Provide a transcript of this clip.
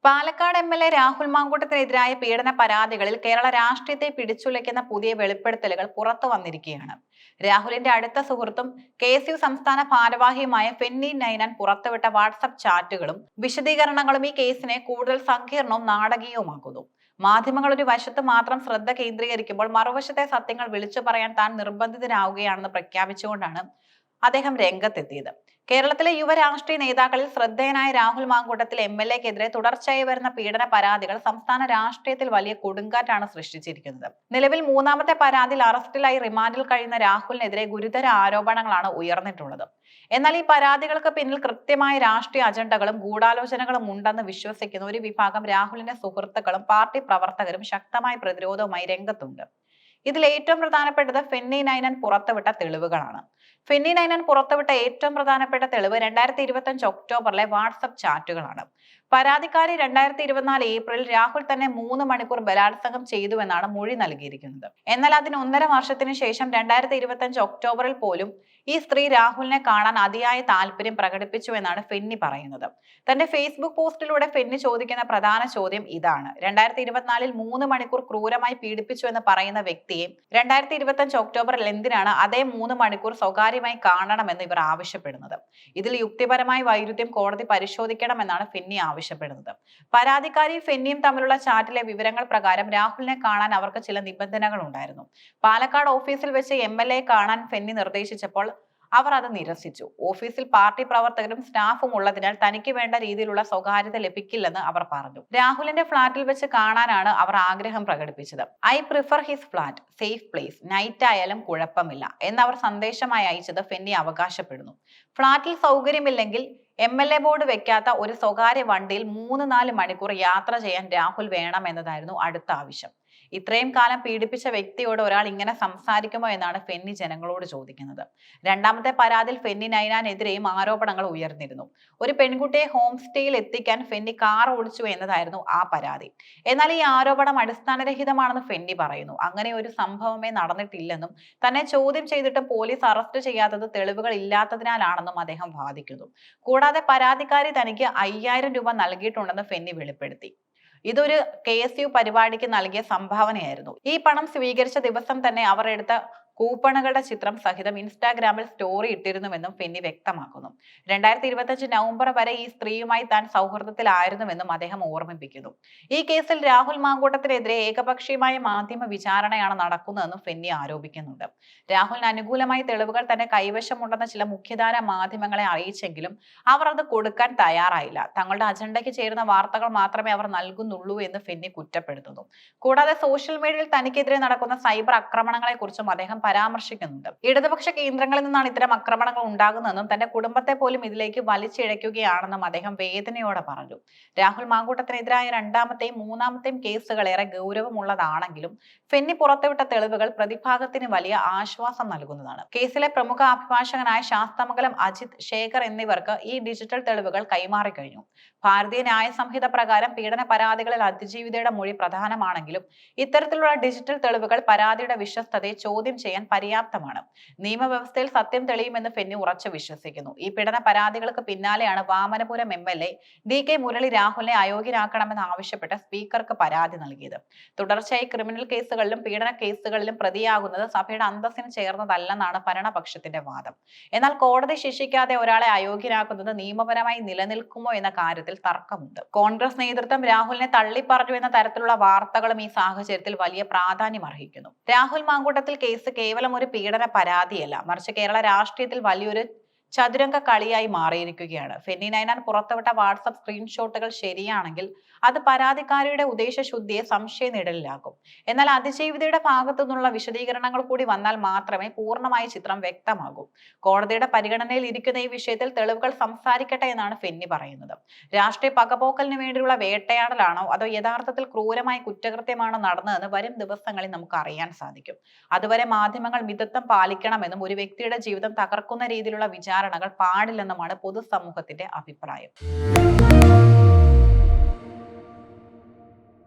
Palakkad MLA. Rahul മാങ്കൂട്ടത്തിനെതിരായ പീഡന പരാതികളിൽ കേരള രാഷ്ട്രീയത്തെ പിടിച്ചുലയ്ക്കുന്ന പുതിയ വെളിപ്പെടുത്തലുകൾ പുറത്തു വന്നിരിക്കുകയാണ്. രാഹുലിന്റെ അടുത്ത സുഹൃത്തും KSU സംസ്ഥാന ഭാരവാഹിയുമായ ഫെന്നി നൈനാൻ പുറത്തുവിട്ട വാട്സ്ആപ്പ് ചാറ്റുകളും വിശദീകരണങ്ങളും ഈ കേസിനെ കൂടുതൽ സങ്കീർണവും നാടകീയവുമാക്കുന്നു. മാധ്യമങ്ങൾ ഒരു വശത്ത് മാത്രം ശ്രദ്ധ കേന്ദ്രീകരിക്കുമ്പോൾ മറുവശത്തെ സത്യങ്ങൾ വിളിച്ചു പറയാൻ താൻ നിർബന്ധിതനാവുകയാണെന്ന് പ്രഖ്യാപിച്ചുകൊണ്ടാണ് അദ്ദേഹം രംഗത്തെത്തിയത്. കേരളത്തിലെ യുവരാഷ്ട്രീയ നേതാക്കളിൽ ശ്രദ്ധേയനായ രാഹുൽ മാങ്കൂട്ടത്തിൽ MLA-ക്കെതിരെ തുടർച്ചയായി വരുന്ന പീഡന പരാതികൾ സംസ്ഥാന രാഷ്ട്രീയത്തിൽ വലിയ കൊടുങ്കാറ്റാണ് സൃഷ്ടിച്ചിരിക്കുന്നത്. നിലവിൽ മൂന്നാമത്തെ പരാതിയിൽ അറസ്റ്റിലായി റിമാൻഡിൽ കഴിയുന്ന രാഹുലിനെതിരെ ഗുരുതര ആരോപണങ്ങളാണ് ഉയർന്നിട്ടുള്ളത്. എന്നാൽ ഈ പരാതികൾക്ക് പിന്നിൽ കൃത്യമായ രാഷ്ട്രീയ അജണ്ടകളും ഗൂഢാലോചനകളും ഉണ്ടെന്ന് വിശ്വസിക്കുന്ന ഒരു വിഭാഗം രാഹുലിന്റെ സുഹൃത്തുക്കളും പാർട്ടി പ്രവർത്തകരും ശക്തമായ പ്രതിരോധവുമായി രംഗത്തുണ്ട്. ഇതിൽ ഏറ്റവും പ്രധാനപ്പെട്ടത് ഫെന്നി നൈനാൻ പുറത്തുവിട്ട തെളിവുകളാണ്. ഫെന്നി നൈനാൻ പുറത്തുവിട്ട ഏറ്റവും പ്രധാനപ്പെട്ട തെളിവ് 2025 ഒക്ടോബറിലെ വാട്സ്ആപ്പ് ചാറ്റുകളാണ്. പരാതിക്കാരി 2024 ഏപ്രിലിൽ രാഹുൽ തന്നെ 3 മണിക്കൂർ ബലാത്സംഗം ചെയ്തുവെന്നാണ് മൊഴി നൽകിയിരിക്കുന്നത്. എന്നാൽ അതിന് 1.5 വർഷത്തിന് ശേഷം 2025 ഒക്ടോബറിൽ പോലും ഈ സ്ത്രീ രാഹുലിനെ കാണാൻ അതിയായ താല്പര്യം പ്രകടിപ്പിച്ചുവെന്നാണ് ഫെന്നി പറയുന്നത്. തന്റെ ഫേസ്ബുക്ക് പോസ്റ്റിലൂടെ ഫെന്നി ചോദിക്കുന്ന പ്രധാന ചോദ്യം ഇതാണ്: 2024 3 മണിക്കൂർ ക്രൂരമായി പീഡിപ്പിച്ചു എന്ന് പറയുന്ന വ്യക്തിയെ 2025 ഒക്ടോബറിൽ എന്തിനാണ് അതേ 3 മണിക്കൂർ സ്വകാര്യമായി കാണണമെന്ന് ഇവർ ആവശ്യപ്പെടുന്നത്? ഇതിൽ യുക്തിപരമായ വൈരുദ്ധ്യം കോടതി പരിശോധിക്കണമെന്നാണ് ഫെന്നി ആവശ്യപ്പെടുന്നത്. പരാതിക്കാരി ഫെന്നിയും തമ്മിലുള്ള ചാറ്റിലെ വിവരങ്ങൾ പ്രകാരം രാഹുലിനെ കാണാൻ അവർക്ക് ചില നിബന്ധനകൾ ഉണ്ടായിരുന്നു. പാലക്കാട് ഓഫീസിൽ വെച്ച് MLA കാണാൻ ഫെന്നി നിർദ്ദേശിച്ചപ്പോൾ അവർ അത് നിരസിച്ചു. ഓഫീസിൽ പാർട്ടി പ്രവർത്തകരും സ്റ്റാഫും ഉള്ളതിനാൽ തനിക്ക് വേണ്ട രീതിയിലുള്ള സ്വകാര്യത ലഭിക്കില്ലെന്ന് അവർ പറഞ്ഞു. രാഹുലിന്റെ ഫ്ളാറ്റിൽ വെച്ച് കാണാനാണ് അവർ ആഗ്രഹം പ്രകടിപ്പിച്ചത്. I prefer his flat, safe place, night ആയാലും കുഴപ്പമില്ല എന്നവർ സന്ദേശമായി അയച്ചത് ഫെന്നി അവകാശപ്പെടുന്നു. ഫ്ളാറ്റിൽ സൗകര്യമില്ലെങ്കിൽ MLA ബോർഡ് വെക്കാത്ത ഒരു സ്വകാര്യ വണ്ടിയിൽ 3-4 മണിക്കൂർ യാത്ര ചെയ്യാൻ രാഹുൽ വേണമെന്നതായിരുന്നു അടുത്ത ആവശ്യം. ഇത്രയും കാലം പീഡിപ്പിച്ച വ്യക്തിയോട് ഒരാൾ ഇങ്ങനെ സംസാരിക്കുമോ എന്നാണ് ഫെന്നി ജനങ്ങളോട് ചോദിക്കുന്നത്. രണ്ടാമത്തെ പരാതിയിൽ ഫെന്നി നൈനാനെതിരെയും ആരോപണങ്ങൾ ഉയർന്നിരുന്നു. ഒരു പെൺകുട്ടിയെ ഹോം സ്റ്റേയിൽ എത്തിക്കാൻ ഫെന്നി കാർ ഓടിച്ചു എന്നതായിരുന്നു ആ പരാതി. എന്നാൽ ഈ ആരോപണം അടിസ്ഥാനരഹിതമാണെന്ന് ഫെന്നി പറയുന്നു. അങ്ങനെ ഒരു സംഭവമേ നടന്നിട്ടില്ലെന്നും തന്നെ ചോദ്യം ചെയ്തിട്ട് പോലീസ് അറസ്റ്റ് ചെയ്യാത്തത് തെളിവുകൾ ഇല്ലാത്തതിനാലാണെന്നും അദ്ദേഹം വാദിക്കുന്നു. കൂടാതെ പരാതിക്കാരി തനിക്ക് 5000 രൂപ നൽകിയിട്ടുണ്ടെന്ന് ഫെന്നി വെളിപ്പെടുത്തി. ഇതൊരു KSU പരിപാടിക്ക് നൽകിയ സംഭാവനയായിരുന്നു. ഈ പണം സ്വീകരിച്ച ദിവസം തന്നെ അവർ എടുത്ത കൂപ്പണുകളുടെ ചിത്രം സഹിതം ഇൻസ്റ്റാഗ്രാമിൽ സ്റ്റോറി ഇട്ടിരുന്നുവെന്നും ഫെന്നി വ്യക്തമാക്കുന്നു. 2025 നവംബർ വരെ ഈ സ്ത്രീയുമായി താൻ സൗഹൃദത്തിലായിരുന്നുവെന്നും അദ്ദേഹം ഓർമ്മിപ്പിക്കുന്നു. ഈ കേസിൽ രാഹുൽ മാങ്കൂട്ടത്തിനെതിരെ ഏകപക്ഷീയമായ മാധ്യമ വിചാരണയാണ് നടക്കുന്നതെന്നും ഫെന്നി ആരോപിക്കുന്നുണ്ട്. രാഹുലിന് അനുകൂലമായ തെളിവുകൾ തന്നെ കൈവശമുണ്ടെന്ന് ചില മുഖ്യധാര മാധ്യമങ്ങളെ അറിയിച്ചെങ്കിലും അവർ അത് കൊടുക്കാൻ തയ്യാറായില്ല. തങ്ങളുടെ അജണ്ടയ്ക്ക് ചേരുന്ന വാർത്തകൾ മാത്രമേ അവർ നൽകുന്നുള്ളൂ എന്ന് ഫെന്നി കുറ്റപ്പെടുത്തുന്നു. കൂടാതെ സോഷ്യൽ മീഡിയയിൽ തനിക്കെതിരെ നടക്കുന്ന സൈബർ ആക്രമണങ്ങളെ കുറിച്ചും അദ്ദേഹം പരാമർശിക്കുന്നുണ്ട്. ഇടതുപക്ഷ കേന്ദ്രങ്ങളിൽ നിന്നാണ് ഇത്തരം ആക്രമണങ്ങൾ ഉണ്ടാകുന്നതെന്നും തന്റെ കുടുംബത്തെ പോലും ഇതിലേക്ക് വലിച്ചിഴയ്ക്കുകയാണെന്നും അദ്ദേഹം വേദനയോടെ പറഞ്ഞു. രാഹുൽ മാങ്കൂട്ടത്തിനെതിരായ രണ്ടാമത്തെയും മൂന്നാമത്തെയും കേസുകൾ ഏറെ ഗൗരവമുള്ളതാണെങ്കിലും ഫെന്നി പുറത്തുവിട്ട തെളിവുകൾ പ്രതിഭാഗത്തിന് വലിയ ആശ്വാസം നൽകുന്നതാണ്. കേസിലെ പ്രമുഖ അഭിഭാഷകനായ ശാസ്തമംഗലം അജിത്, ശേഖർ എന്നിവർക്ക് ഈ ഡിജിറ്റൽ തെളിവുകൾ കൈമാറിക്കഴിഞ്ഞു. ഭാരതീയ ന്യായ സംഹിത പ്രകാരം പീഡന പരാതികളിൽ അതിജീവിതയുടെ മൊഴി പ്രധാനമാണെങ്കിലും ഇത്തരത്തിലുള്ള ഡിജിറ്റൽ തെളിവുകൾ പരാതിയുടെ വിശ്വസ്തതയെ ചോദ്യം ചെയ്യാൻ പര്യാപ്തമാണ്. നിയമവ്യവസ്ഥയിൽ സത്യം തെളിയുമെന്ന് ഫെന്നി ഉറച്ചു വിശ്വസിക്കുന്നു. ഈ പീഡന പരാതികൾക്ക് പിന്നാലെയാണ് വാമനപുരം MLA DK മുരളി രാഹുലിനെ അയോഗ്യനാക്കണമെന്ന് ആവശ്യപ്പെട്ട് സ്പീക്കർക്ക് പരാതി നൽകിയത്. തുടർച്ചയായി ക്രിമിനൽ കേസുകളിലും പീഡന കേസുകളിലും പ്രതിയാകുന്നത് സഭയുടെ അന്തസ്സിന് ചേർന്നതല്ലെന്നാണ് ഭരണപക്ഷത്തിന്റെ വാദം. എന്നാൽ കോടതി ശിക്ഷിക്കാതെ ഒരാളെ അയോഗ്യനാക്കുന്നത് നിയമപരമായി നിലനിൽക്കുമോ എന്ന കാര്യത്തിൽ തർക്കമുണ്ട്. കോൺഗ്രസ് നേതൃത്വം രാഹുലിനെ തള്ളിപ്പറഞ്ഞു എന്ന തരത്തിലുള്ള വാർത്തകളും ഈ സാഹചര്യത്തിൽ വലിയ പ്രാധാന്യം അർഹിക്കുന്നു. രാഹുൽ മാങ്കൂട്ടത്തിൽ കേസ് കേവലം ഒരു പീഡന പരാതിയല്ല, മറിച്ച് കേരള രാഷ്ട്രീയത്തിൽ വലിയൊരു ചതുരംഗ കളിയായി മാറിയിരിക്കുകയാണ്. ഫെന്നി നൈനാൻ പുറത്തുവിട്ട വാട്സ്ആപ്പ് സ്ക്രീൻഷോട്ടുകൾ ശരിയാണെങ്കിൽ അത് പരാതിക്കാരിയുടെ ഉദ്ദേശശുദ്ധിയെ സംശയനിഴലിലാക്കും. എന്നാൽ അതിജീവിതയുടെ ഭാഗത്തു നിന്നുള്ള വിശദീകരണങ്ങൾ കൂടി വന്നാൽ മാത്രമേ പൂർണ്ണമായ ചിത്രം വ്യക്തമാകൂ. കോടതിയുടെ പരിഗണനയിൽ ഇരിക്കുന്ന ഈ വിഷയത്തിൽ തെളിവുകൾ സംസാരിക്കട്ടെ എന്നാണ് ഫെന്നി പറയുന്നത്. രാഷ്ട്രീയ പകപോക്കലിന് വേണ്ടിയുള്ള വേട്ടയാടലാണോ അതോ യഥാർത്ഥത്തിൽ ക്രൂരമായ കുറ്റകൃത്യമാണോ നടന്നതെന്ന് വരും ദിവസങ്ങളിൽ നമുക്ക് അറിയാൻ സാധിക്കും. അതുവരെ മാധ്യമങ്ങൾ മിതത്വം പാലിക്കണമെന്നും ഒരു വ്യക്തിയുടെ ജീവിതം തകർക്കുന്ന രീതിയിലുള്ള വിചാരണകൾ പാടില്ലെന്നുമാണ് പൊതുസമൂഹത്തിന്റെ അഭിപ്രായം.